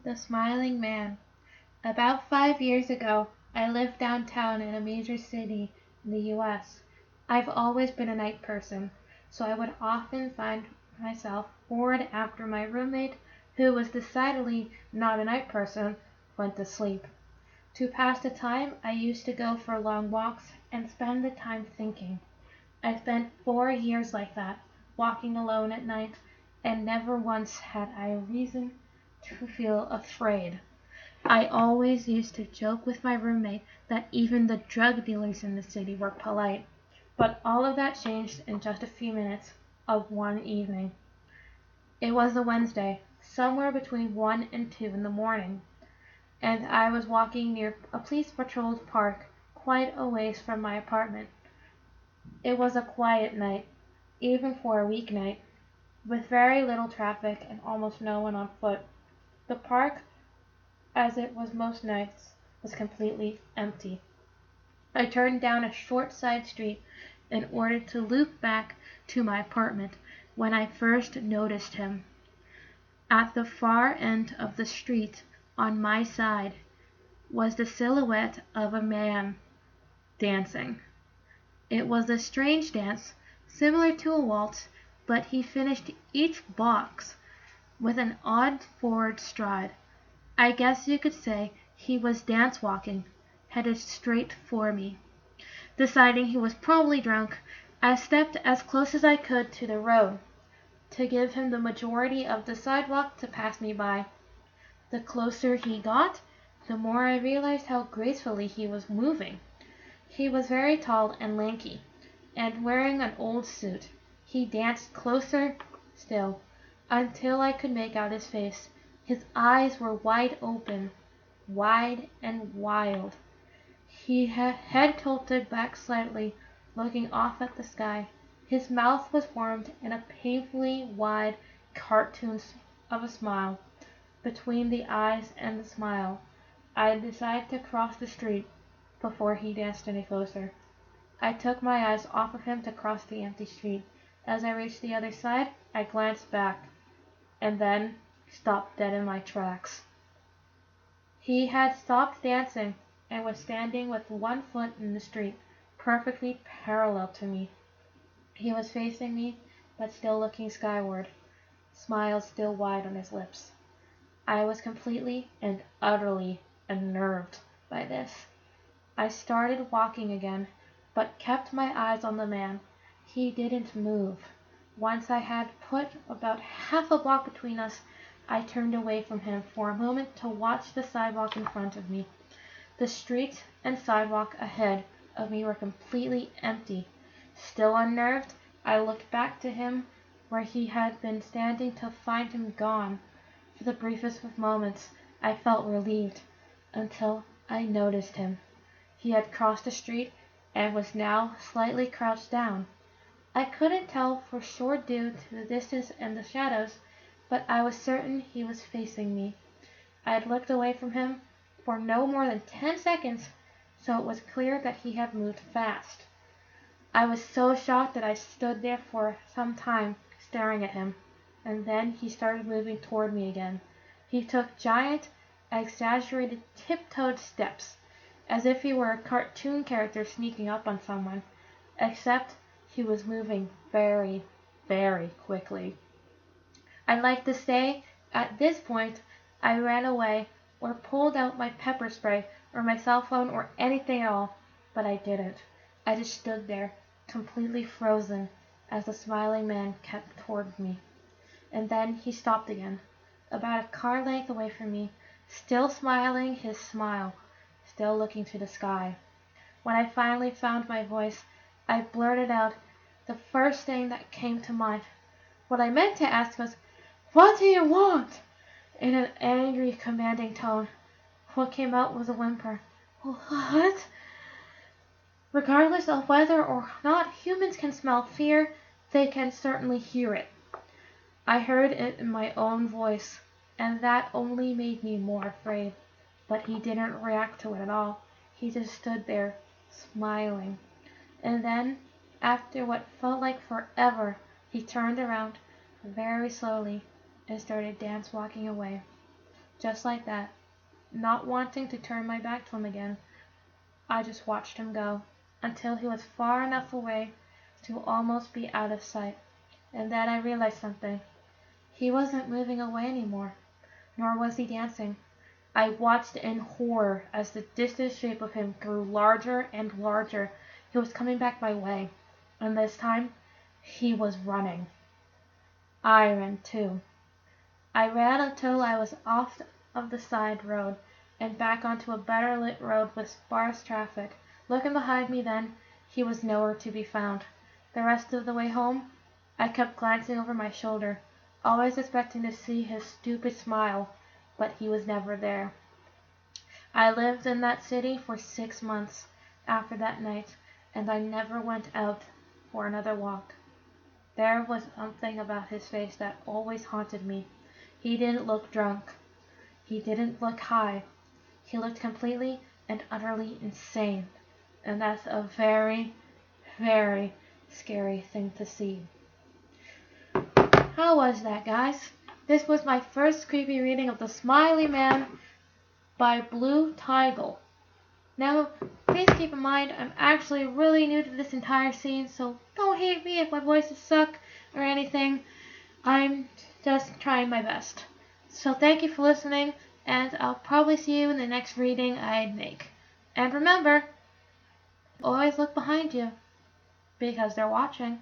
The Smiling Man. About 5 years ago, I lived downtown in a major city in the US. I've always been a night person, so I would often find myself bored after my roommate, who was decidedly not a night person, went to sleep. To pass the time, I used to go for long walks and spend the time thinking. I spent 4 years like that, walking alone at night, and never once had I reason to feel afraid. I always used to joke with my roommate that even the drug dealers in the city were polite. But all of that changed in just a few minutes of one evening. It was a Wednesday, somewhere between 1 and 2 in the morning, and I was walking near a police-patrolled park quite a ways from my apartment. It was a quiet night, even for a weeknight, with very little traffic and almost no one on foot. The park, as it was most nights, was completely empty. I turned down a short side street in order to loop back to my apartment when I first noticed him. At the far end of the street, on my side, was the silhouette of a man dancing. It was a strange dance, similar to a waltz, but he finished each box with an odd forward stride. I guess you could say he was dance walking, headed straight for me. Deciding he was probably drunk, I stepped as close as I could to the road, to give him the majority of the sidewalk to pass me by. The closer he got, the more I realized how gracefully he was moving. He was very tall and lanky, and wearing an old suit. He danced closer still, until I could make out his face. His eyes were wide open, wide and wild. He had head tilted back slightly, looking off at the sky. His mouth was formed in a painfully wide cartoon of a smile. Between the eyes and the smile, I decided to cross the street before he danced any closer. I took my eyes off of him to cross the empty street. As I reached the other side, I glanced back, and then stopped dead in my tracks. He had stopped dancing and was standing with one foot in the street, perfectly parallel to me. He was facing me, but still looking skyward, smile still wide on his lips. I was completely and utterly unnerved by this. I started walking again, but kept my eyes on the man. He didn't move. Once I had put about half a block between us, I turned away from him for a moment to watch the sidewalk in front of me. The street and sidewalk ahead of me were completely empty. Still unnerved, I looked back to him where he had been standing to find him gone. For the briefest of moments, I felt relieved, until I noticed him. He had crossed the street and was now slightly crouched down. I couldn't tell for sure due to the distance and the shadows, but I was certain he was facing me. I had looked away from him for no more than 10 seconds, so it was clear that he had moved fast. I was so shocked that I stood there for some time staring at him, and then he started moving toward me again. He took giant, exaggerated tiptoed steps, as if he were a cartoon character sneaking up on someone, except he was moving very, very quickly. I'd like to say, at this point, I ran away or pulled out my pepper spray or my cell phone or anything at all, but I didn't. I just stood there, completely frozen, as the smiling man kept toward me. And then he stopped again, about a car length away from me, still smiling his smile, still looking to the sky. When I finally found my voice, I blurted out the first thing that came to mind. What I meant to ask was, "What do you want?" in an angry, commanding tone. What came out was a whimper. "What?" Regardless of whether or not humans can smell fear, they can certainly hear it. I heard it in my own voice, and that only made me more afraid. But he didn't react to it at all. He just stood there, smiling. And then, after what felt like forever, he turned around very slowly and started dance walking away just like that. Not wanting to turn my back to him again, I just watched him go, until he was far enough away to almost be out of sight. And then I realized something. He wasn't moving away anymore, nor was he dancing. I watched in horror as the distant shape of him grew larger and larger. He was coming back my way, and this time he was running. I ran too. I ran until I was off of the side road and back onto a better lit road with sparse traffic. Looking behind me then, he was nowhere to be found. The rest of the way home, I kept glancing over my shoulder, always expecting to see his stupid smile, but he was never there. I lived in that city for 6 months after that night, and I never went out for another walk. There was something about his face that always haunted me. He didn't look drunk. He didn't look high. He looked completely and utterly insane. And that's a very, very scary thing to see. How was that, guys? This was my first creepy reading of The Smiley Man by Blue Tigle. Now, please keep in mind, I'm actually really new to this entire scene, so don't hate me if my voices suck or anything. I'm just trying my best. So thank you for listening, and I'll probably see you in the next reading I make. And remember, always look behind you, because they're watching.